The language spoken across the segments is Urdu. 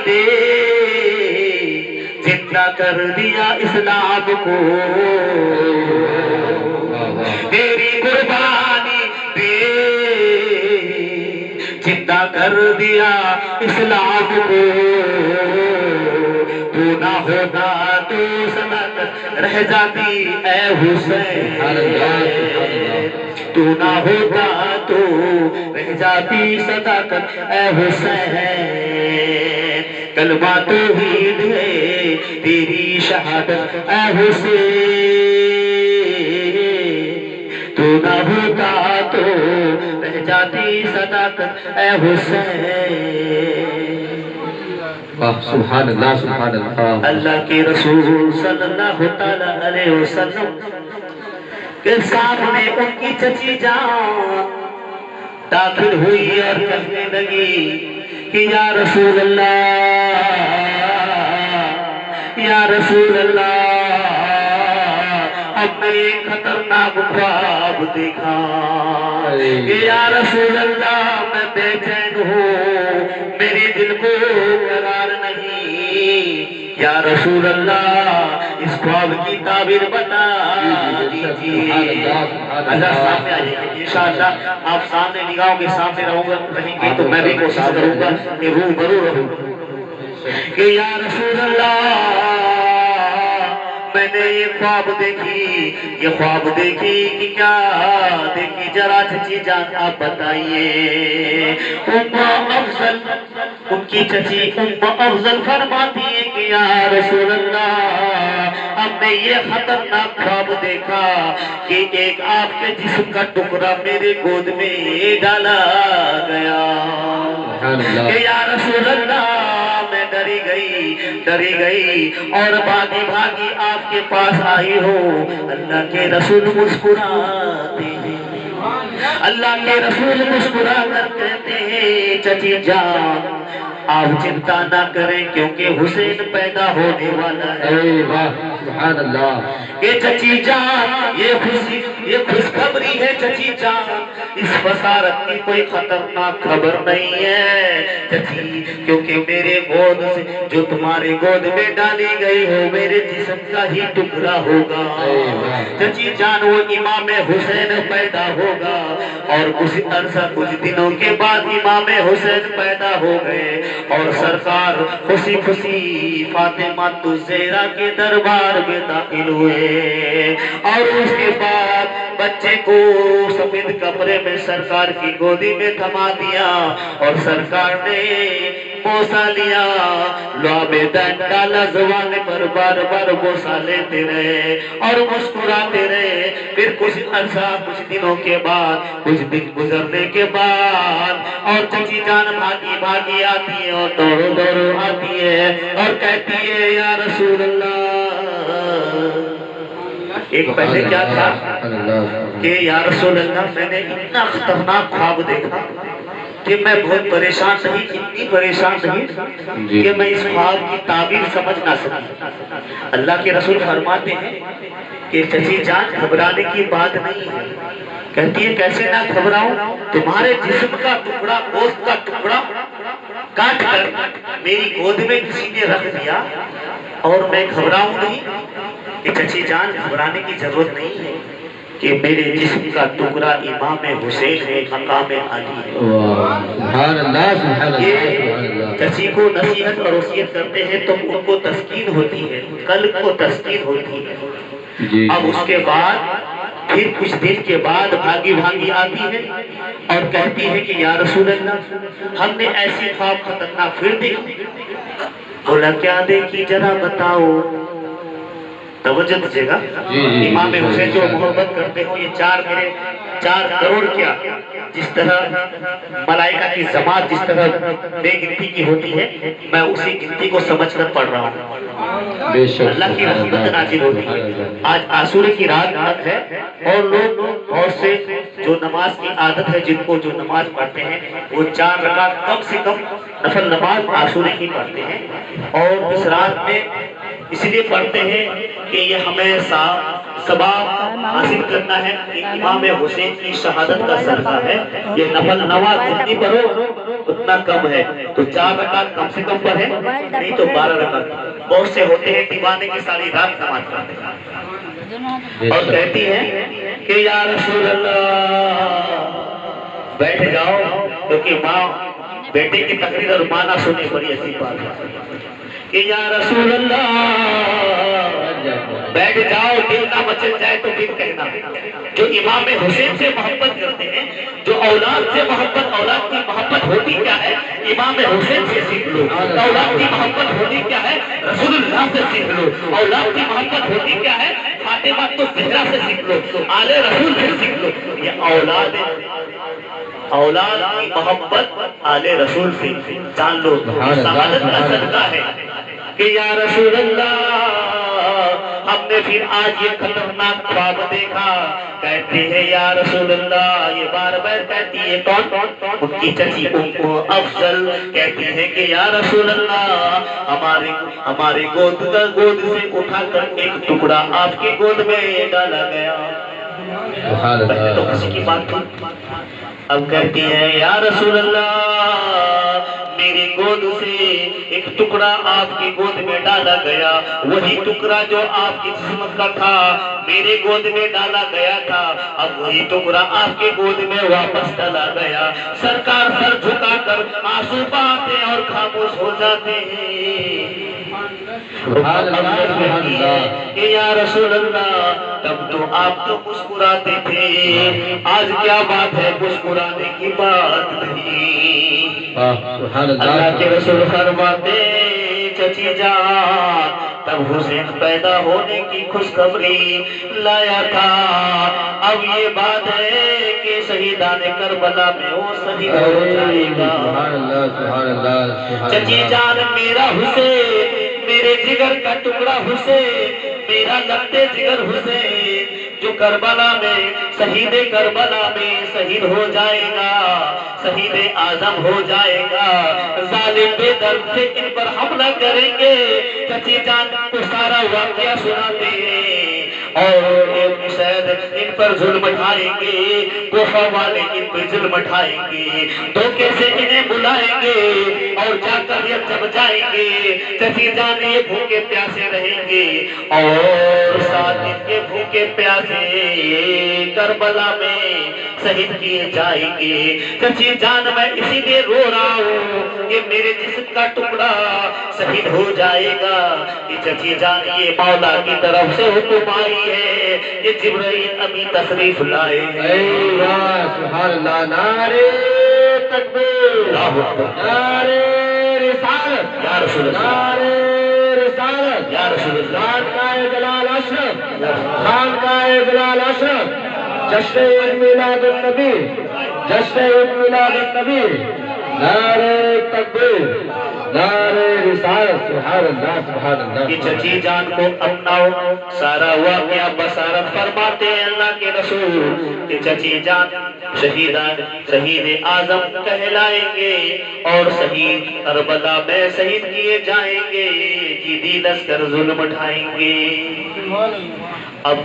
دے زندہ کر دیا اسلام کو، تیری قربانی دے زندہ کر دیا اسلام کو، تو نہ ہوتا تو صداقت رہ جاتی اے حسین، تو نہ ہوتا تو رہ جاتی صداقت اے حسین، کلمہ توحید ہے تیری شہادت اے حسین، تو نہ ہوتا تو رہ جاتی صداقت اے حسین۔ سبحان اللہ سبحان اللہ۔ اللہ کے رسول صلی اللہ علیہ وسلم کے سامنے ان کی چچی جان داخل ہوئی اور کہنے لگی کہ یا رسول اللہ، یا رسول اللہ، اب میں ایک خطرناک خواب دیکھا کہ یا رسول اللہ میں بے چین ہوں، میرے دل کو قرار نہیں، یا رسول اللہ اس خواب کی تعبیر بتا دیجیے۔ اللہ سامنے آئیے انشاءاللہ، آپ سامنے نگاہوں کے سامنے رہیں گے تو میں بھی کوشش کروں گا کہ روبرو رہوں کہ یا رسول اللہ میں نے یہ خواب دیکھی، یہ خواب دیکھی کہ کیا دیکھی، ذرا چچی جان آپ بتائیے۔ ام افضل، ان کی چچی ام افضل فرماتی ہے کہ یا رسول اللہ ہم نے یہ خطرناک خواب دیکھا کہ ایک آپ کے جسم کا ٹکڑا میرے گود میں ڈالا گیا، کہ یا رسول اللہ میں ڈری گئی اور بھاگی بھاگی آپ کے پاس آئی ہو۔ اللہ کے رسول مسکراتے ہیں، اللہ کے رسول مسکرا کر کہتے ہیں چچی جان آپ چنتا نہ کریں کیونکہ حسین پیدا ہونے والا ہے۔ سبحان اللہ۔ کہ چچی جان یہ خوشخبری ہے چچی جان، اس بصارت کی کوئی خطرناک خبر نہیں ہے چچی، کیونکہ میرے گود سے جو تمہارے گود میں ڈالی گئی ہو میرے جسم کا ہی ٹکڑا ہوگا چچی جان، وہ امام حسین پیدا ہوگا، اور کچھ عرصہ کچھ دنوں کے بعد امام حسین پیدا ہو گئے اور سرکار خوشی خوشی فاطمہ الزہرا کے دربار میں داخل ہوئے، اور اس کے بعد بچے کو سفید کپڑے میں سرکار کی گودی میں تھما دیا اور سرکار نے بوسا لیا، لعاب دین ڈالا زبان پر، بار بار بوسا لیتے رہے اور مسکراتے رہے۔ پھر کچھ عرصہ کچھ دنوں کے بعد، کچھ دن گزرنے کے بعد، اور چچی جان بھاگی بھاگی آتی ہے اور دوڑو دوڑو آتی ہے اور کہتی ہے یا رسول اللہ، ایک پہلے کیا تھا کہ یا رسول اللہ میں نے اتنا خطرناک خواب دیکھا کہ میں بہت پریشان نہیں، اتنی پریشان نہیں کہ میں اس خواب کی تعبیر سمجھ نہ سکی۔ اللہ کے رسول فرماتے ہیں کہ چچی جان گھبرانے کی بات نہیں ہے، کہتی ہے کیسے نہ گھبراؤں، تمہارے جسم کا ٹکڑا، گوشت کا ٹکڑا کاٹ کر میری گود میں کسی نے رکھ دیا اور میں گھبراؤں نہیں، کہ چچی جان گھبرانے کی ضرورت نہیں ہے کہ میرے جسم کا ٹکڑا امام حسین ہے، مقام علی ہے۔ سبحان اللہ سبحان اللہ۔ یہ چچی کو نصیحت اور وصیت کرتے ہیں تو ان کو تسکین ہوتی ہے، قلب کو تسکین ہوتی ہے۔ اب اس کے بعد پھر کچھ دن کے بعد بھاگی بھاگی آتی ہے اور کہتی ہے کہ یا رسول اللہ ہم نے ایسی خواب خطرناک پھر دیکھی۔ بولا کیا دیکھی ذرا بتاؤ، توجہ دیجیے گا، امام حسین جو محبت کرتے ہو، یہ 4 کروڑ کیا، جس طرح ملائکہ کی جماعت جس طرح بے گنتی کی ہوتی ہے، میں اسی گنتی کو سمجھ کر پڑھ رہا ہوں۔ اللہ کی رحمت نازل ہوتی ہے۔ آج عاشورے کی رات ہے اور لوگ بہت سے جو نماز کی عادت ہے، جن کو جو نماز پڑھتے ہیں وہ 4 رکعت کم سے کم نفل نماز عاشورے کی پڑھتے ہیں، اور اس رات میں اس لیے پڑھتے ہیں کہ یہ ہمیں ثواب حاصل کرنا ہے کہ امام حسین حسین کی شہادت کا صدقہ ہے. یہ نفل نماز جتنی پڑھو اتنا کم ہے. تو 4 رکعت کم سے کم پڑھے, نہیں تو 12 رکعت. بہت سے ہوتے ہیں دیوانے کی ساری رات نماز پڑھتے ہیں اور کہتی ہے کہ یا رسول اللہ بیٹھ جاؤ, کیونکہ ماں بیٹے کی تقریر اور مانا سنی بڑی عجیب بات ہے کہ یا رسول اللہ بیٹھ جاؤ, دل نہ مچل جائے تو پھر کہنا. جو امام حسین سے محبت کرتے ہیں, جو اولاد سے محبت, اولاد کی محبت ہوتی کیا ہے امام حسین سے سیکھ لو. اولاد کی محبت ہوتی کیا ہے رسول اللہ سے سیکھ لو. اولاد کی محبت ہوتی کیا ہے فاطمہ تو زہرا سے سیکھ لو, آل رسول سے سیکھ لو. یہ اولاد کی محبت آل رسول سے جان لو. شہادت کا صدقہ ہے کہ یا رسول اللہ ہم نے پھر آج یہ خطرناک خواب دیکھا. کہتے ہیں یا رسول اللہ, یہ بار بار کہتی ہے کون, ان کی چچی ام افضل کہتی ہے کہ یا رسول اللہ ہمارے گود سے اٹھا کر ایک ٹکڑا آپ کی گود میں ڈالا گیا. پہلے تو کسی کی بات تھی, اب کہتی ہے یا رسول اللہ میری گود سے ایک ٹکڑا آپ کی گود میں ڈالا گیا. وہی ٹکڑا جو آپ کی جسم کا تھا میرے گود میں ڈالا گیا تھا, اب وہی ٹکڑا آپ کے گود میں واپس ڈالا گیا. سرکار سر جھکا کر آنسو بہاتے اور خاموش ہو جاتے ہیں. کہ یا رسول اللہ تب تو آپ تو مسکراتے تھے, آج کیا بات ہے مسکرانے کی بات نہیں. اللہ کے رسول فرماتے چچی جان تب حسین پیدا ہونے کی خوشخبری لایا تھا. اب یہ بات ہے کہ شہیدان کربلا میں وہ شہید ہو جائے گا. چچی جان میرا حسین, میرے جگر کا ٹکڑا حسین, میرا لگتے جگر حسین جو کربلا میں شہید کربلا میں شہید ہو جائے گا, شہید اعظم ہو جائے گا. ظالم بے درد سے ان پر حملہ کریں گے. چچی جان کو سارا واقعہ سناتے ہیں اور شاید ان پر ظلم اٹھائیں گے, کوفہ والے ان پر ظلم اٹھائیں گے, دھوکے سے انہیں بلائیں گے اور جا کر یہ جب جائیں گے. چچی جان یہ بھوکے پیاسے رہیں گے اور ساتھ ان کے بھوکے پیاسے کربلا میں شہید کیے جائیں گے. چچی جان میں اسی لیے رو رہا ہوں کہ میرے جسم کا ٹکڑا شہید ہو جائے گا. کہ چچی جان یہ مولا کی طرف سے حکم آئی ہے, یہ جبرائیل ابھی تشریف لائے. سبحان اللہ, نعرہ تکبیر, نعرہ رسالت یا رسول اللہ, نعرہ رسالت یا رسول اللہ, خانقاہ جلال اشرف, خانقاہ جلال اشرف, جشن عید میلاد النبی, جشن عید میلاد النبی. نعرہ تکبیر, نعرہ رسالت, سبحان اللہ سبحان اللہ. کہ چچی جان کو اپنا سارا واقعہ بصارت فرماتے ہیں اللہ کے رسول کہ چچی جان شہید اعظم کہلائیں گے اور شہید کربلا میں شہید کیے جائیں گے. جیدی لشکر ظلم اٹھائیں گے. اب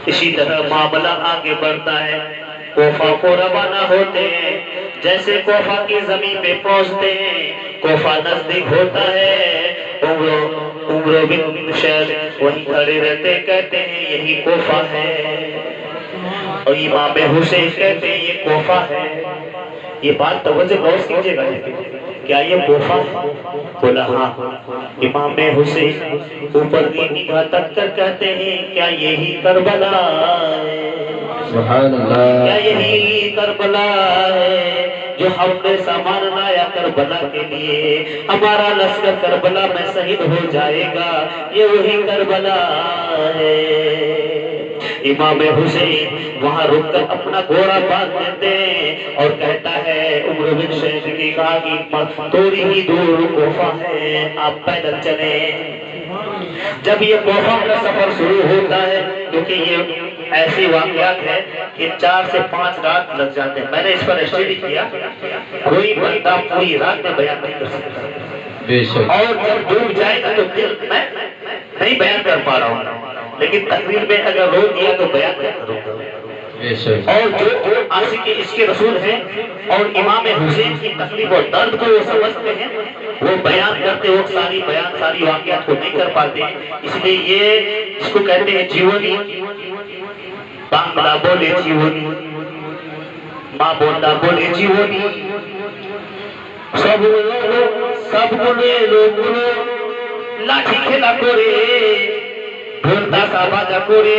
اسی طرح معاملہ آگے بڑھتا ہے. کوفہ کو روانہ ہوتے ہیں, جیسے کوفہ کی زمین پہ پہنچتے ہیں کوفہ نزدیک ہوتا ہے. عمر بن شید وہیں کھڑے رہتے, کہتے ہیں یہی کوفہ ہے, اور امام حسین کہتے ہیں یہ کوفہ ہے. یہ بات توجہ غور کیجیے گا, کیا یہ کوفہ ہے؟ بولا ہاں. امام حسین اوپر کی نگاہ تک کر کہتے ہیں کیا یہی کربلا ہے؟ سبحان اللہ. کیا یہی کربلا ہے جو ہم نے سامان لایا کربلا کے لیے, ہمارا لشکر کربلا میں شہید ہو جائے گا, یہ وہی کربلا ہے. امام حسین وہاں رک کر اپنا گھوڑا باندھ دیتے ہیں اور کہتا ہے عمر بن شید کی کہا کہ تھوڑی ہی دور کوفہ ہے, آپ پیدل چلیں. جب یہ کوفہ کا سفر شروع ہوتا ہے, کیونکہ یہ ایسی واقعات ہے کہ 4 سے 5 رات لگ جاتے ہیں. میں نے اس پر اسٹڈی کیا, کوئی بندہ پوری رات میں بیان نہیں کر سکتا, اور جب ڈوب جائے گا تو دل میں نہیں بیان کر پا رہا ہوں, لیکن تقریر میں اگر روک دیا تو بیان کر کروں گا. اور جو عاشق عشق رسول ہیں اور امام حسین کی تکلیف اور درد کو وہ سمجھتے ہیں، وہ بیان کرتے وقت ساری واقعات کو نہیں کر پاتے، اس لیے یہ اس کو کہتے ہیں جیونی بانگلہ بولے جیونی، ماں بولتا بولے جیونی، سب بولے لوگ লাঠি খেলা করে ঢোল তাসা বাজা করে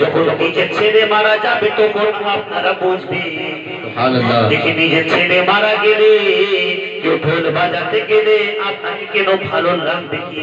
যখন নিজের ছেলে মারা যাবে তখন আপনারা বুঝবেন দেখি নিজের ছেলে মারা গেলে কেউ ঢোল বাজাতে গেলে আপনাকে কেন ভালো লাগবে কি?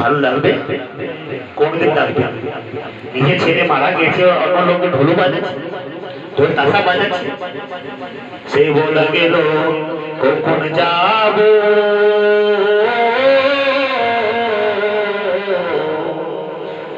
ভালো লাগবে? কোনদিন লাগবে? নিজের ছেলে মারা গেছে অন্য লোকে ঢোল বাজাচ্ছে, ঢোল তাসা বাজাচ্ছে, সে বলে গেল কখন যাব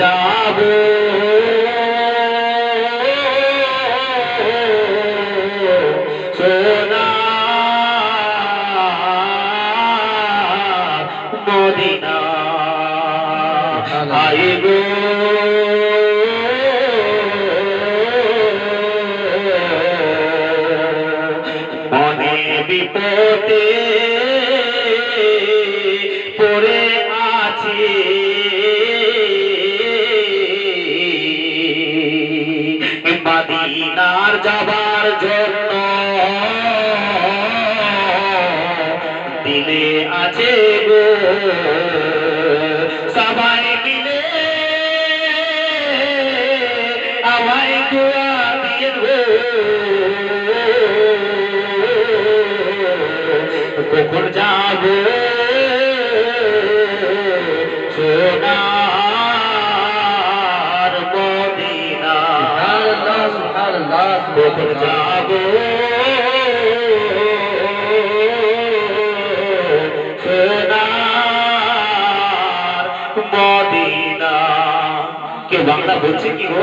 যাব সোনা মদিনা আইব মনে বিপদে পড়ে আছি মদিনার যাবার জন্য দিলে আছে গো সবাই মিলে আমায় দোয়া দিয়ে গো কখন যাব সোনার মদিনা কখন যাব সোনার মদিনা। কেউ বাংলা বলছে কি গো?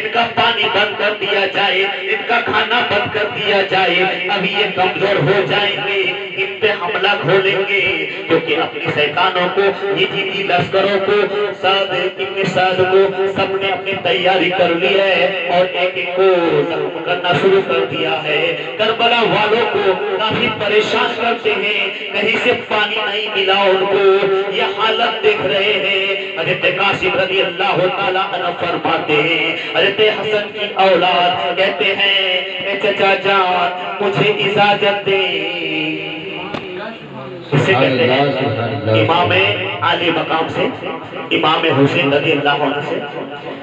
ان کا پانی بند کر دیا جائے، ان کا کھانا بند کر دیا جائے، ابھی یہ کمزور ہو جائیں گے، ان پہ حملہ کھولیں گے، کیونکہ اپنے شیطانوں کو، یزیدی لشکروں کو، سعد ابن سعد کو سب نے اپنی تیاری کر لی ہے اور ایک ایک کو زخم کرنا شروع کر دیا ہے۔ کربلا والوں کو کافی پریشان کرتے ہیں، کہیں سے پانی نہیں ملا ان کو، یہ حالت دیکھ رہے ہیں۔ حضرت قاسم رضی اللہ تعالیٰ عنہ فرماتے ہیں، حضرت حسن کی اولاد کہتے ہیں اے چچا جان مجھے اجازت دیں۔ اسے کہتے ہیں امام عالی مقام سے، امام حسین رضی اللہ عنہ سے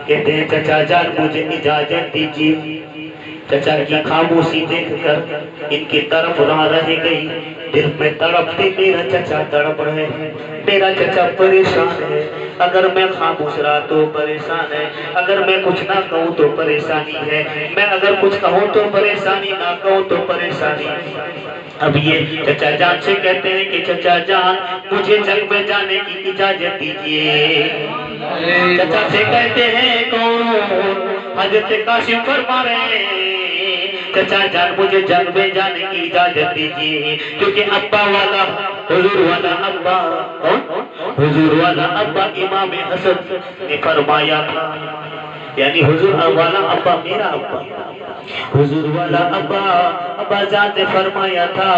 کہتے ہیں چچا جان مجھے اجازت دیجیے۔ چچا کی خاموشی دیکھ کر ان کی طرف راہ رہ گئی، دل میں تڑپتی میرا چچا تڑپ رہے ہیں، میرا چچا پریشان ہے، اگر میں خاموش رہا تو پریشان ہے، اگر میں کچھ نہ کہوں تو پریشانی ہے، میں اگر کچھ کہوں تو پریشانی، نہ کہوں تو پریشانی۔ اب یہ چچا جان سے کہتے ہیں کہ چچا جان مجھے جنگ میں جانے کی اجازت دیجیے۔ چچا سے کہتے ہیں کون؟ حضرت قاسم فرما رہے ہیں چچا جان مجھے جنگ میں جانے کی اجازت دیجیے، کیونکہ ابا والا، حضور والا ابا، حضور والا ابا امام حسن نے فرمایا تھا، یعنی حضور والا ابا میرا ابا، حضور والا ابا جان نے فرمایا تھا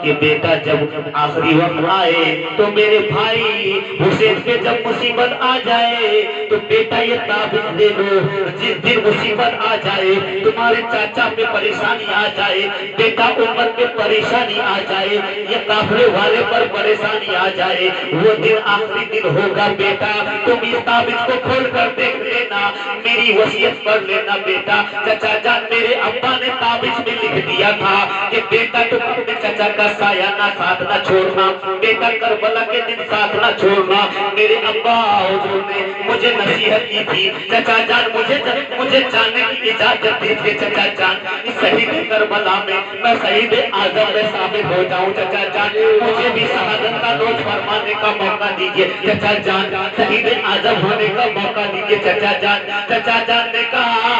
کہ بیٹا جب آخری وقت آئے تو میرے بھائی حسین پہ جب مصیبت آ جائے تو بیٹا یہ تعبیر دے لو، جس دن مصیبت آ جائے، تمہارے چاچا پہ پریشانی آ جائے، بیٹا امت پہ پریشانی آ جائے، یہ کافرے والے پر پریشانی آ جائے، وہ دن آخری دن ہوگا بیٹا، تم اس تعبیر کو کھول کر دیکھ لینا، میری وصیت پڑھ لینا بیٹا۔ چچا جان میرے ابا نے تعبیر میں لکھ دیا تھا کہ بیٹا تم اپنے چچا کا سایہ نہ ساتھ نہ چھوڑنا، بیٹا کربلا کے دن ساتھ نہ چھوڑنا۔ میرے ابا حضور نے مجھے نصیحت کی تھی، چچا جان مجھے جانے کی اجازت دیجیے، چچا جان اس شہید کربلا میں شہید اعظم میں ثابت ہو جاؤں، چچا جان مجھے بھی شہادت کا نوش فرمانے کا موقع دیجیے، چچا جان شہید اعظم ہونے کا موقع دیجیے، چچا جان۔ چچا جان نے کہا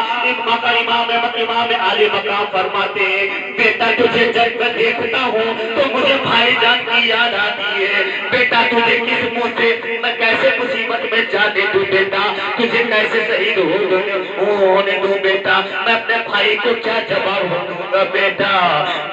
امام عالی مقام فرماتے ہیں بیٹا تجھے جب میں دیکھتا ہوں تو مجھے بھائی جان کی یاد آتی ہے، بیٹا تجھے کس منہ سے میں کیسے مصیبت میں جانے دوں بیٹا، تجھے کیسے شہید ہونے دوں بیٹا، میں اپنے بھائی کو کیا جواب دوں گا بیٹا۔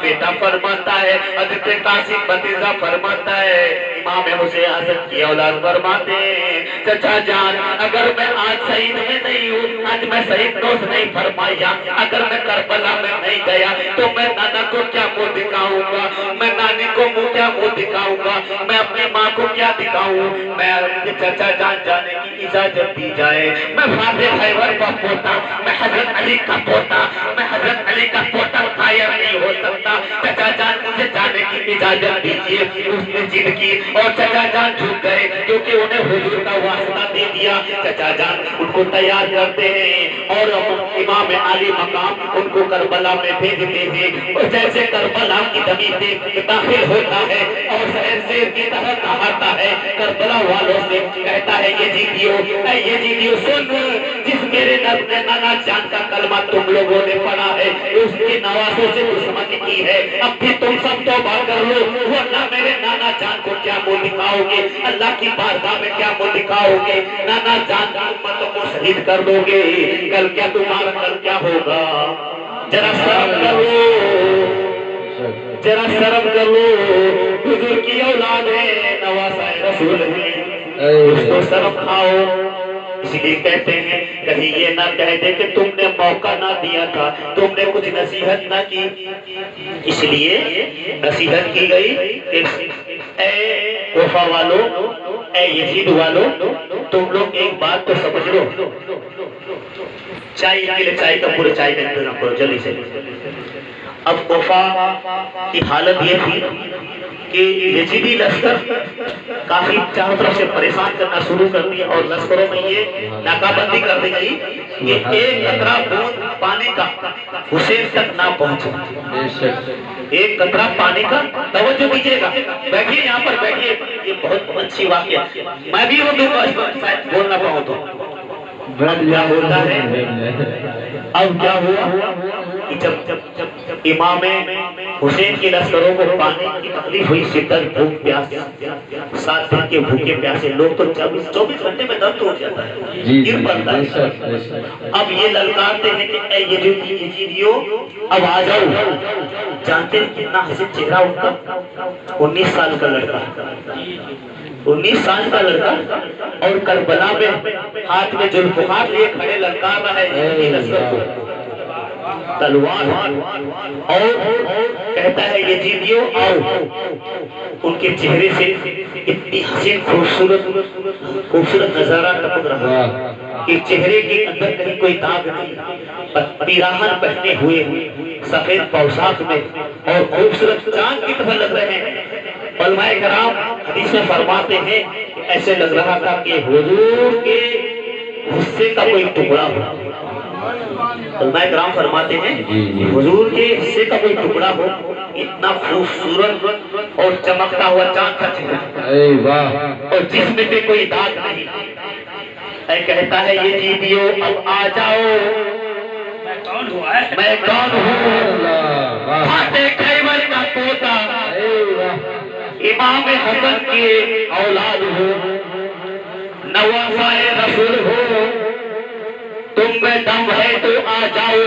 بیٹا فرماتا ہے، حضرت قاسم بھتیجا فرماتا ہے، امام حسین حسن کی اولاد فرماتے ہیں چچا جان اگر میں آج شہید میں نہیں ہوں، آج میں شہید دوست نہیں فرمایا، اگر میں کربلا میں نہیں گیا تو میں نانا کو کیا منہ دکھاؤں گا، میں نانی کو کیا منہ دکھاؤں گا، میں اپنی ماں کو کیا دکھاؤں۔ میں چچا جان جانے کی اجازت دی جائے، میں فاتح خیبر کا پوتا، میں حضرت علی کا پوتا، میں حضرت علی کا پوتا قائم نہیں ہو سکتا، چچا جان مجھے جانے کی اجازت دیجیے۔ اس نے ضد کی اور چچا جان جھک گئے کیونکہ انہیں حضور کا واسطہ دے دیا۔ چچا جان ان کو تیار کرتے ہیں اور امام عالی مقام ان کو کربلا میں بھیجتے ہیں، اور جیسے کربلا کی زمین میں داخل ہوتا ہے اور شیر کی طرح دہاڑتا ہے، کربلا والوں سے کہتا ہے یزیدیو سن، جس میرے نانا جان کا کلمہ تم لوگوں نے پڑھا ہے اس کی نوازوں سے دشمنی کی ہے، اب بھی تم سب توبہ کر لو ورنہ میرے نانا جان کو کیا منہ دکھاؤ گے، اللہ کی بارگاہ میں کیا منہ دکھاؤ گے، نانا جان کی امتوں کو شہید کر دو گے، کل کیا تمہارا کل کیا ہوگا، ذرا شرم کرو، ذرا شرم کرو، حضور کی اولاد ہے، نواسہ رسول ہے، اس کو شرم کھاؤ۔ اس لیے کہتے ہیں کہیں یہ نہ کہہ دے کہ تم نے موقع نہ دیا تھا، تم نے کچھ نصیحت نہ کی، اس لیے نصیحت کی گئی کہ اے کوفہ والو، اے یزید والو، تم لوگ ایک بات تو سمجھ لو، چائے کے لیے چائے کا پورا چائے کا انتظام کرو جلدی سے۔ اب کوفہ کی حالت یہ تھی کہ یزیدی لشکر کافی چاروں طرف سے پریشان کرنا شروع کر دیا اور لشکروں میں یہ ناکہ بندی کر دی گئی کہ ایک قطرہ بوند پانی کا حسین تک نہ پہنچے، ایک قطرہ پانی کا، توجہ دیجیے گا، بیٹھیے یہاں پر بیٹھیے، یہ بہت اچھی واقعہ، میں بھی اردو کو شاید بولنا پاؤں تو اب کیا ہوتا ہے، اب کیا ہوا کہ جب امام حسین کے لشکروں کو پانے کی تکلیف ہوئی، شدت بھوک پیاس، 7 دن کے بھوکے پیاسے لوگ تو 24 گھنٹے میں درد ہو جاتا ہے، گر پڑتا ہے۔ اب یہ للکارتے ہیں کہ اے یزیدیو اب آ جاؤ۔ جانتے ہیں کتنا حسین چہرہ ان کا، 19 سال کا لڑکا، 19 سال کا لڑکا، اور کربلا میں ہاتھ میں ذوالفقار لیے کھڑے للکار رہا ہے لشکر کو تلوار، اور کہتا ہے یزیدیو آؤ۔ ان کے چہرے سے اتنی حسین خوبصورت نظارہ ٹپک رہا کہ چہرے کے اندر کہیں کوئی داغ نہیں، پیراہن پہنے ہوئے سفید پوشاک میں اور خوبصورت چاند کی طرح لگ رہے ہیں۔ علماء کرام حدیث میں فرماتے ہیں کہ ایسے لگ رہا تھا کہ حضور کے حصے کا کوئی ٹکڑا ہو۔ علماء کرام فرماتے ہیں حضور کے حصے کا کوئی ٹکڑا ہو، اتنا خوبصورت اور چمکتا ہوا چاند کا چہرہ، اور جسم پہ کوئی داغ نہیں۔ اے کہتا ہے یزیدیو اب آ جاؤ، میں کون ہوں؟ فاتح خیبر کا پوتا، امام حسن کی اولاد ہوں، نواسائے رسول ہوں، تم میں دم ہے تو آ جاؤ۔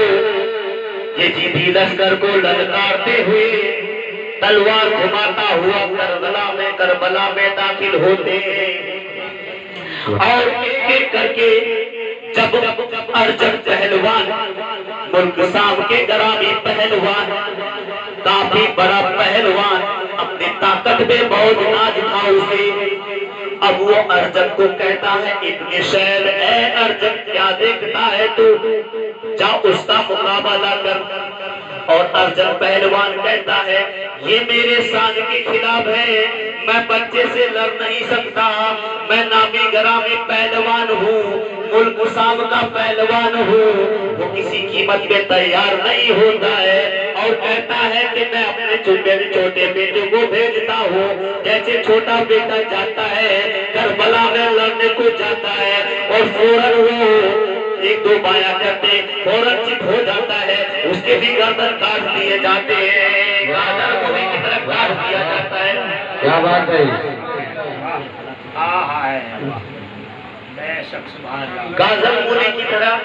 یزیدی لشکر کو للکارتے ہوئے تلوار گھماتا ہوا کربلا میں داخل ہوتے، اور ایک ایک کر کے جب ارجن پہلوان، ملک شام کے گرامی پہلوان، کافی بڑا پہلوان، اپنی طاقت میں بہت ناز تھا اسے۔ اب وہ ارجن کو کہتا ہے ابن شیر، اے ارجن کیا دیکھتا ہے تو، جا اس کا مقابلہ کر۔ اور ارجن پہلوان کہتا ہے یہ میرے سانگ کے خلاف ہے، میں بچے سے لڑ نہیں سکتا، میں نامی گرامی پہلوان ہوں، ملک شام کا پہلوان ہوں۔ وہ کسی قیمت میں تیار نہیں ہوتا ہے، اور کہتا ہے کہ میں اپنے چھوٹے بیٹے کو بھیجتا ہوں، جیسے چھوٹا بیٹا جاتا ہے کربلا میں لڑنے کو جاتا ہے، اور فوراً وہ ایک دو بایا کرتے فوراً چت ہو جاتا ہے، اس کے بھی گردن کاٹ دیے جاتے ہیں، گردن کو بھی کی طرف کاٹ دیا جاتا ہے۔ کیا بات ہے، غازل مونے کی طرح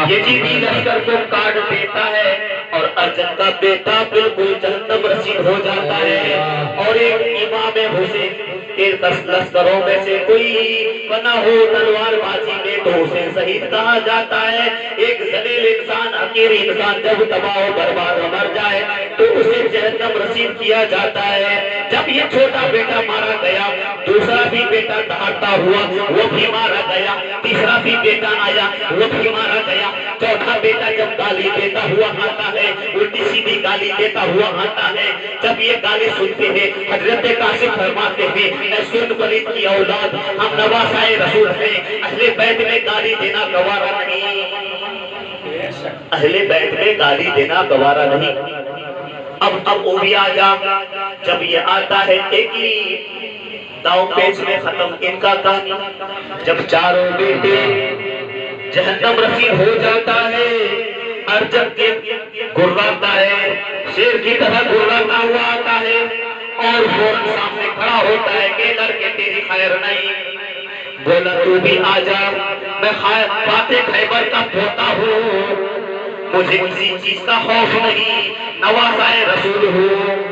یزیدی لشکر کو کاٹ دیتا ہے، اور ارجن کا بیٹا بالکل جہنم رسید ہو جاتا ہے، اور ایک امام حسین کے 10 لشکروں میں سے کوئی بنا ہو تلوار بازی میں تو اسے شہید کہا جاتا ہے۔ ایک ذلیل انسان، حقیر انسان جب تباہ و برباد مر جائے تو اسے جہنم رسید کیا جاتا ہے۔ جب یہ چھوٹا بیٹا مارا گیا، دوسرا بھی بیٹا دہاڑتا ہوا وہ بھی مارا گیا، تیسرا بھی بیٹا آیا وہ بھی مارا گیا، چوتھا بیٹا جب گالی دیتا ہوا آتا ہے، الٹی سیدھی گالی دیتا ہوا آتا ہے، جب یہ گالی سنتے ہیں حضرت قاسم فرماتے ہیں اے سن پلید کی اولاد، ہم نواسائے رسول ہیں، اہل بیت میں گالی دینا گوارا نہیں، اہل بیت میں گالی دینا گوارا نہیں۔ اب وہ بھی آ جا، جب یہ آتا ہے ایک ہی داؤں پیچ میں ختم ان کا کہانی۔ جب چاروں بیٹے جہنم رسید ہو جاتا ہے، ارجن کے گراتا ہے، شیر کی طرح گراتا ہوا آتا ہے، اور فوراً سامنے کھڑا ہوتا ہے کہ لڑکے تیری خیر نہیں، بولا تو بھی آ جا، میں فاتح خیبر کا پوتا ہوں، مجھے کسی چیز کا خوف نہیں، نواسائے رسول ہوں،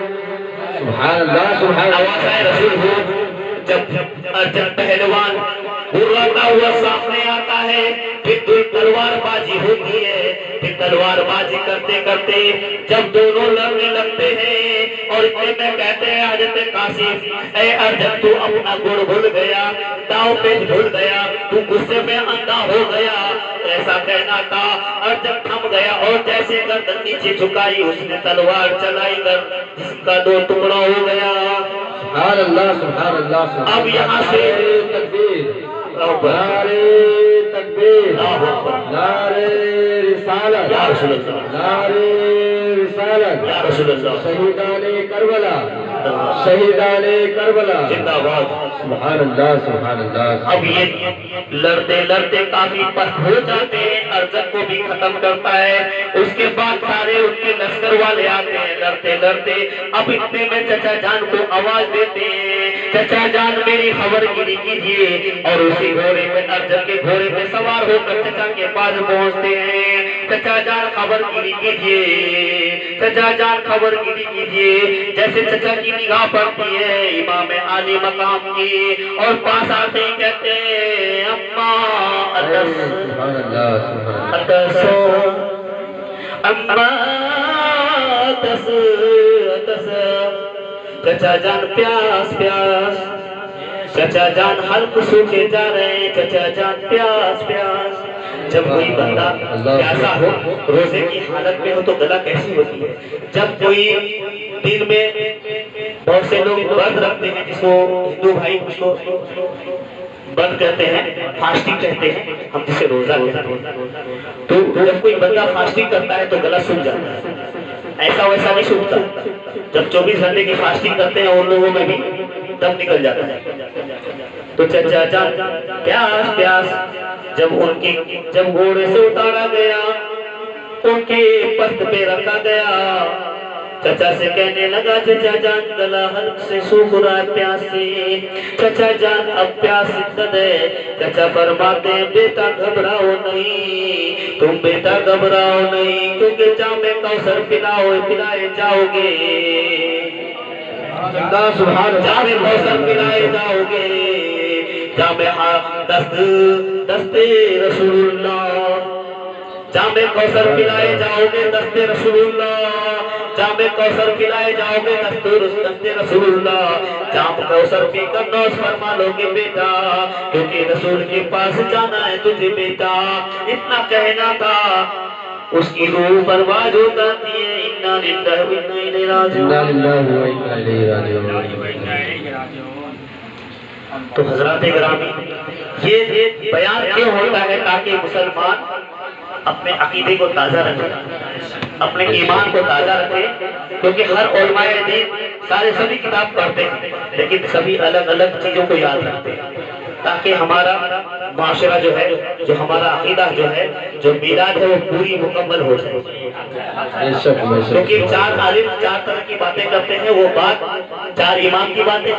سبحان اللہ سبحان اللہ، نواسائے رسول ہوں۔ جب ارجن پہلوان گراتا ہوا سامنے آتا ہے، پھر تلوار بازی ہوتی ہے، پھر تلوار بازی کرتے کرتے جب دونوں لڑنے لگتے ہیں، اور اتنے میں کہتے ہیں حضرت قاسم اے ارجن تو اپنا گڑ بھول گیا، داؤں پیچ بھول گیا، تو غصے میں اندھا ہو گیا، ایسا کہنا تھا۔ ارجن تھم گیا اور جیسے گردن نیچے جھکائی، اس نے تلوار چلائی کر جسم کا 2 ٹکڑا ہو گیا۔ سبحان اللہ سبحان اللہ۔ اب یہاں سے تکبیر، نعرے تکبیر، نعرے رسالت، یا رسول اللہ، نعرے رسالت، یا رسول اللہ، شہیدان کربلا، شہیدان کربلا زندہ باد۔ سبحان اللہ سبحان اللہ۔ اب یہ لڑتے لڑتے کافی پست ہو جاتے ہیں، ارجن کو بھی ختم کرتا ہے، اس کے بعد سارے ان کے لشکر والے آتے ہیں لڑتے لڑتے۔ اب اتنے میں چچا جان کو آواز دیتے ہیں، چچا جان میری خبر گیری کیجیے، اور اسی گھوڑے پہ ارجن کے گھوڑے پہ سوار ہو کر چچا کے پاس پہنچتے ہیں۔ چچا جان خبر گیری کیجیے، چچا جان خبر گیری کیجیے۔ جیسے چچا کی نگاہ پڑتی ہے امام عالی مقام کی، اور پاس آتے ہی کہتے ہیں اما ادس سبحان اللہ سبحان اللہ۔ ادس اما ادس ادس۔ چچا جان پیاس پیاس، چچا جان حلق سوکھے جا رہے ہیں، چچا جان پیاس پیاس۔ جب کوئی بندہ پیاسا ہو، روزے کی حالت میں ہو تو گلا کیسی ہوتی ہے؟ جب کوئی دن میں بہت سے لوگ ورت رکھتے ہیں، جس کو ہندو بھائی اس کو بند کہتے ہیں، فاسٹنگ کہتے ہیں، ہم جسے روزہ کہتے ہیں، تو جب کوئی بندہ فاسٹنگ کرتا ہے تو گلا سوکھ جاتا ہے، ایسا ویسا نہیں سوکھتا۔ جب 24 گھنٹے کی فاسٹنگ کرتے ہیں ان لوگوں میں بھی دم نکل جاتا ہے۔ تو چچا جان پیاس پیاس، جب گھوڑے سے اتارا گیا، ان کے پشت پہ رکھا گیا، چچا سے کہنے لگا چچا جان گلا حلق سے سوکھ رہا ہے پیاس سے، چچا جان اب پیاس شدت ہے۔ چچا فرماتے ہیں بیٹا گھبراؤ نہیں، تم بیٹا گھبراؤ نہیں، کیونکہ جام کوثر پلائے جاؤ گے، جام کوثر پلائے جاؤ گے، جام دستے رسول اللہ، جام کوثر پلائے جاؤ گے دستے رسول اللہ، جام کوثر پلائے جاؤ گے دستے رسول اللہ، جام کوثر پی کر نوش فرما لو گے بیٹا، کیونکہ رسول کے پاس جانا ہے تجھے بیٹا۔ اتنا کہنا تھا، اس کی روح پرواز ہو جاتی ہے، انا للہ و انا الیہ راجعون۔ انا للہ و انا الیہ راجعون۔ تو حضرات گرامی، یہ بیان کیوں ہوتا ہے؟ تاکہ مسلمان اپنے عقیدے کو تازہ رکھے، اپنے ایمان کو تازہ رکھے، کیونکہ ہر علماء دین سبھی کتاب پڑھتے ہیں لیکن سبھی الگ الگ چیزوں کو یاد رکھتے ہیں، تاکہ ہمارا معاشرہ جو ہے، جو ہمارا عقیدہ جو ہے، جو میلاد ہے، وہ پوری مکمل ہو جائے۔ کیونکہ چار عالم چار طرح کی باتیں کرتے ہیں، وہ بات چار امام کی باتیں،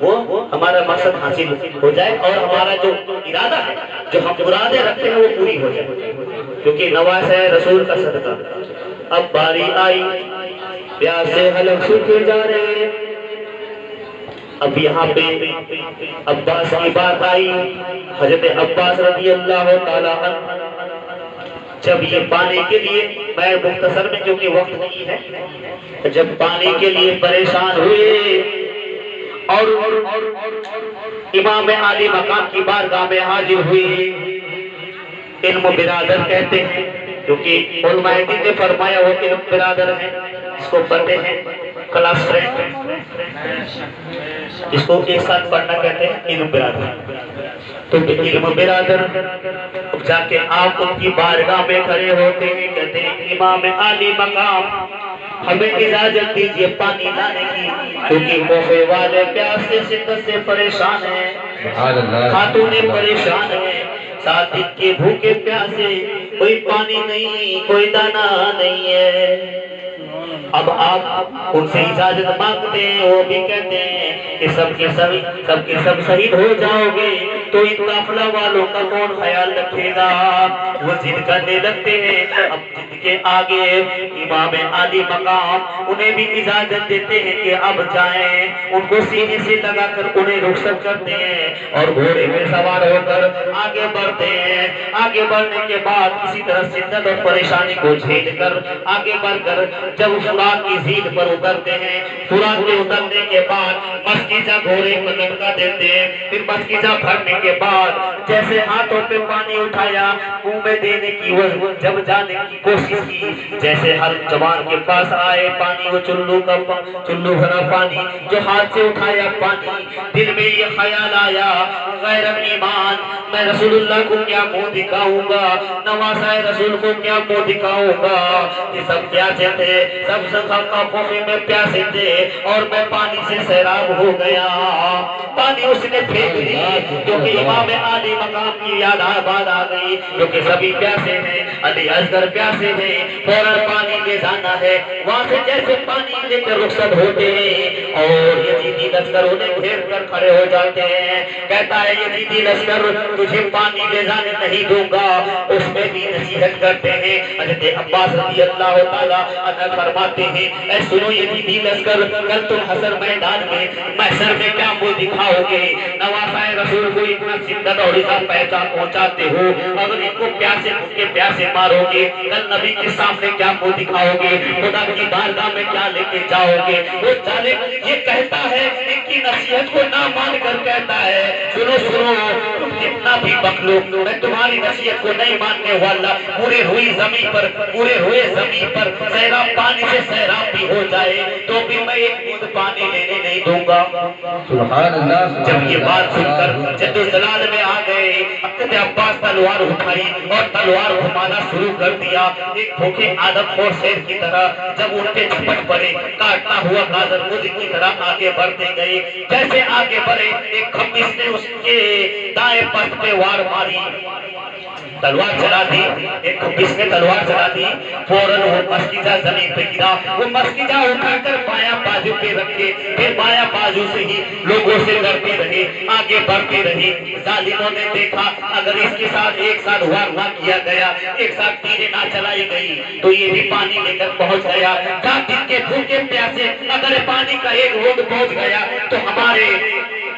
وہ ہمارا مقصد حاصل ہو جائے، اور ہمارا جو ارادہ ہے، جو ہم مرادیں رکھتے ہیں، وہ پوری ہو جائے، کیونکہ نواز ہے رسول کا صدقہ۔ اب باری آئی، پیاس سے حلق سوکھے جا رہے ہیں، اب یہاں پہ عباس کی بات آئی، حضرت عباس رضی اللہ تعالیٰ عنہ جب یہ پانی کے لیے، میں مختصر میں کیونکہ وقت نہیں ہے، جب پانی کے لیے پریشان ہوئے اور امام عالی مقام کی بارگاہ میں حاضر ہوئی، علم برادر کہتے ہیں، کیونکہ علماء دین نے فرمایا وہ علم برادر ہیں، اس کو پڑھتے ہیں کلاس فرینڈ، اس کو ایک ساتھ پڑھنا کہتے ہیں علم برادر۔ تو علم برادر جا کے آپ ان کی بارگاہ میں کھڑے ہوتے ہیں، کہتے ہیں امام عالی مقام ہمیں اجازت دیجیے پانی لانے کی، کیونکہ کوفے والے پیاس سے شدت سے پریشان ہیں، خاتونیں پریشان ہیں، 7 دن کے بھوکے پیاسے، کوئی پانی نہیں، کوئی دانہ نہیں ہے۔ اب آپ ان سے اجازت مانگتے ہیں، وہ بھی کہتے ہیں کہ سب کے سب شہید ہو جاؤ گے تو ان قافلہ والوں کا کون خیال رکھے گا؟ وہ ضد کرنے لگتے ہیں۔ اب ضد کے آگے امام عالی مقام انہیں بھی اجازت دیتے ہیں کہ اب جائیں، ان کو سینے سے لگا کر انہیں رخصت کرتے ہیں اور گھوڑے میں سوار ہو کر آگے بڑھتے ہیں۔ آگے بڑھنے کے بعد کسی طرح شدت اور پریشانی کو جھیل کر آگے بڑھ کر جب فرات کی زید پر اترتے ہیں، فرات کے اترنے کے بعد مسکیزہ گھوڑے کو لٹکا دیتے ہیں، پھر مسکیزہ بھرنے کے بعد جیسے ہاتھوں پہ پانی اٹھایا منہ میں دینے کی وہ جب جانے کی کوشش کی جیسے ہر جوان کے پاس آئے پانی وہ چلو بھرا پانی جو ہاتھ سے اٹھایا پانی دل میں یہ خیال آیا غیر ایمان میں رسول اللہ کو کیا منہ دکھاؤں گا نواسہ رسول کو کیا منہ دکھاؤں گا یہ سب پیاسے تھے سب آنکھوں میں پیاسے تھے اور میں پانی سے سیراب ہو گیا پانی اس نے پھینک دی کیونکہ امام عالی مقام کی یاد آباد آ گئی کیونکہ سبھی پیاسے ہیں علی اصغر پیاسے ہیں فوراً پانی لے جانا ہے وہاں سے جیسے پانی لے کر رخصت ہوتے ہیں اور یزیدی لشکر انہیں گھیر کر کھڑے ہو جاتے ہیں کہتا ہے یزیدی لشکر تجھے پانی لے جانے نہیں دوں گا اس میں بھی نصیحت کرتے ہیں حضرت عباس رضی اللہ تعالیٰ عنہ فرماتے ہیں اے سنو یزیدی لشکر کل تم حشر میدان میں محشر میں کیا منہ دکھاؤ گے نواسہ رسول کو اتنا شدت اور اتنا پہچان پہنچاتے ہو اگر ان کو پیاسے ان کے پیاسے مارو گے کل نبی کے سامنے کیا منہ دکھاؤ گے خدا کی بارگاہ میں کیا لے کے جاؤ گے وہ ظالم یہ کہتا ہے ان کی نصیحت کو نہ مان کر کہتا ہے سنو تم جتنا بھی بکلو میں تمہاری نصیحت کو نہیں ماننے والا پورے ہوئے زمین پر سیراب پانی سے سیراب بھی ہو جائے تو بھی میں ایک بوند پانی لینے نہیں دوں گا سبحان اللہ جب یہ بات سن کر جدوجلال میں آ گئے حضرت عباس تلوار اٹھائی اور تلوار گھمانا شروع کر دیا ایک بھوکے آدم خور شیر کی طرح جب ان پہ جھپٹ پڑے کاٹتا ہوا گاجر مجھ کی طرح آگے بڑھتے گئے جیسے آگے بڑھے ایک خبیث نے اس کے دائیں پشت پہ وار ماری تلوار چلا دی ایک خبیث نے تلوار چلا دی فوراً وہ مسکیزہ زمین پہ گرا وہ مسکیزہ اٹھا کر بایاں بازو پہ رکھے پھر بایاں بازو سے ہی لوگوں سے لڑتے رہے آگے بڑھتے رہے ظالموں نے دیکھا اگر اس کے ساتھ ایک ساتھ وار نہ کیا گیا ایک ساتھ تیریں نہ چلائی گئی تو یہ بھی پانی لے کر پہنچ گیا جہاں دن کے بھوکے پیاسے اگر پانی کا ایک بوند پہنچ گیا تو ہمارے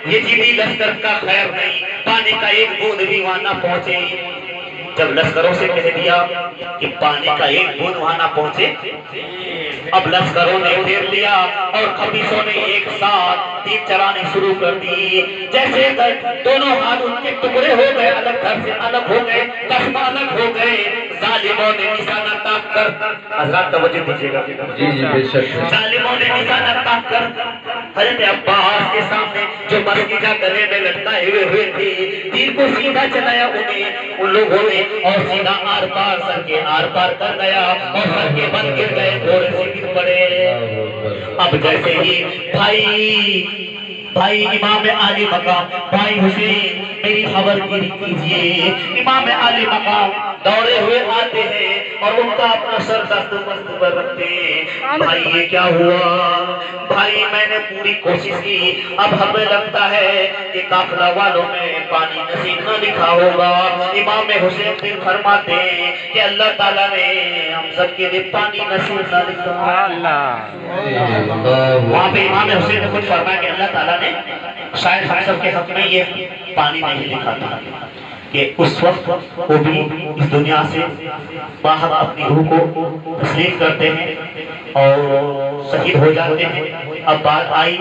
یزیدی لشکر کا خیر نہیں پانی کا ایک بوند بھی وہاں نہ پہنچے جب لشکروں سے کہہ دیا کہ پانی کا ایک بوند وہاں نہ پہنچے اب لشکروں نے ادھیر لیا اور خبیثوں نے ایک ساتھ تیر چلانے شروع کر دی جیسے دونوں ہاتھ ان کے ٹکڑے ہو گئے الگ گھر سے الگ ہو گئے قسم الگ ہو گئے ظالموں نے نشانہ تاک کر حضرات توجہ دیجیے گا بے شک ظالموں نے نشانہ تاک کر حضرت عباس کے سامنے جو مسکیزہ گلے میں لٹکائے ہوئے تھے تیر کو سیدھا چلایا ان لوگوں نے اور سیدھا آر پار سر کے آر پار کر گیا اور سر کے بل گر گئے تھوڑے سے گر پڑے اب جیسے ہی بھائی امام عالی مقام بھائی حسین میری خبر گیری کیجئے امام عالی مقام دوڑے ہوئے آتے ہیں اور ان کا اپنا سر دست مست پر رکھتے ہیں بھائی یہ کیا ہوا بھائی میں نے پوری کوشش کی اب ہمیں لگتا ہے کہ قافلہ والوں میں پانی نصیب نہ لکھا ہوگا امام حسین پھر فرماتے ہیں کہ اللہ تعالیٰ نے ہم سب کے لیے پانی نصیب نہ لکھا وہاں پہ امام حسین نے کچھ فرمایا کہ اللہ تعالیٰ نے شاید ہم سب کے حق میں یہ پانی نہیں لکھا تھا کہ اس وقت وہ بھی اس دنیا سے باہر اپنی روح کو تسلیم کرتے ہیں اور شہید ہو جاتے ہیں اب بات آئی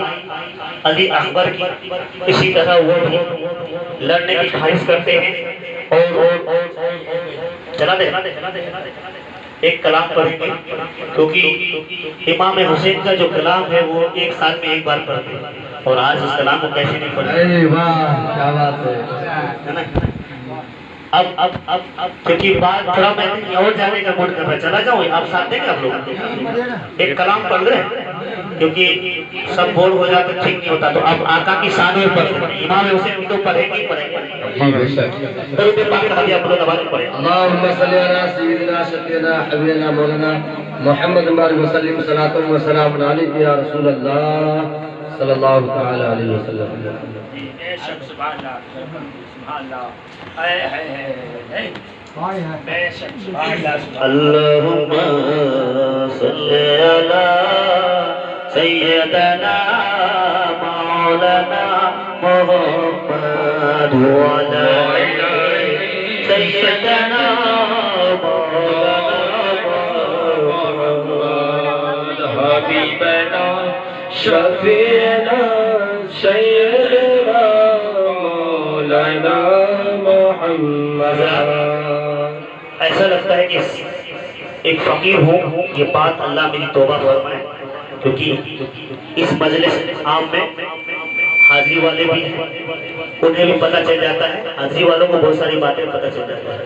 علی اکبر کی اسی طرح وہ بھی لڑنے کی خواہش کرتے ہیں اور چلا دے ایک کلام پڑھیں گے کیونکہ امام حسین کا جو کلام ہے وہ ایک سال میں ایک بار پڑھتے ہیں اور آج اس کلام کو کیسے نہیں پڑھتے کیا بات ہے اب کیونکہ بات تھوڑا میں اور جانے کا موڈ کر رہا ہے چلا جاؤں آپ ساتھ دیں گے آپ لوگ ایک کلام پڑھ رہے ہیں کیونکہ سب بول ہو جاتا ٹھیک نہیں ہوتا تو اب آقا کی شان میں پڑھ رہے ہیں امام حسین تو پڑھیں گے درود پاک حدیث آپ لوگ نماز پڑھیں اللهم صل على سيدنا شفيعنا حبيبنا مولانا محمد بارك وسلم صلاة وسلام عليك يا رسول الله صلى الله تعالى عليه وسلم سبحان اللہ اللهم صل على سيدنا مولانا محمد وعلى سيدنا مولانا محمد حبيبنا شفيعنا سيدنا مولانا ایسا لگتا ہے کہ ایک فقیر ہوں، یہ بات اللہ میری توبہ فرمائے، کیونکہ اس مجلس عام میں حاضری والے بھی ہیں، انہیں بھی پتہ چل جاتا ہے، حاضری والوں کو بہت ساری باتیں پتہ چل جاتی ہیں،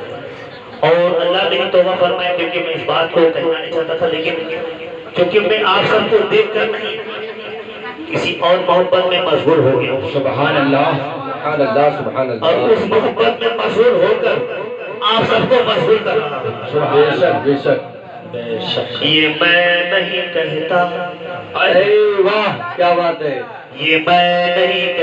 اور اللہ میری توبہ فرمائے، کیونکہ میں اس بات کو کہنا نہیں چاہتا تھا، لیکن کیونکہ میں آپ سب کو دیکھ کر نہیں کسی اور محبت میں مشغول ہو گیا ہوں، سبحان اللہ سبحان اللہ سبحان اور اللہ، اس محبت میں مشغول ہو کر آپ سب کو مشغول کر رہا ہوں۔ بے شک بے شک، یہ میں نہیں کہتا، ارے واہ کیا بات ہے، یہ میں نہیں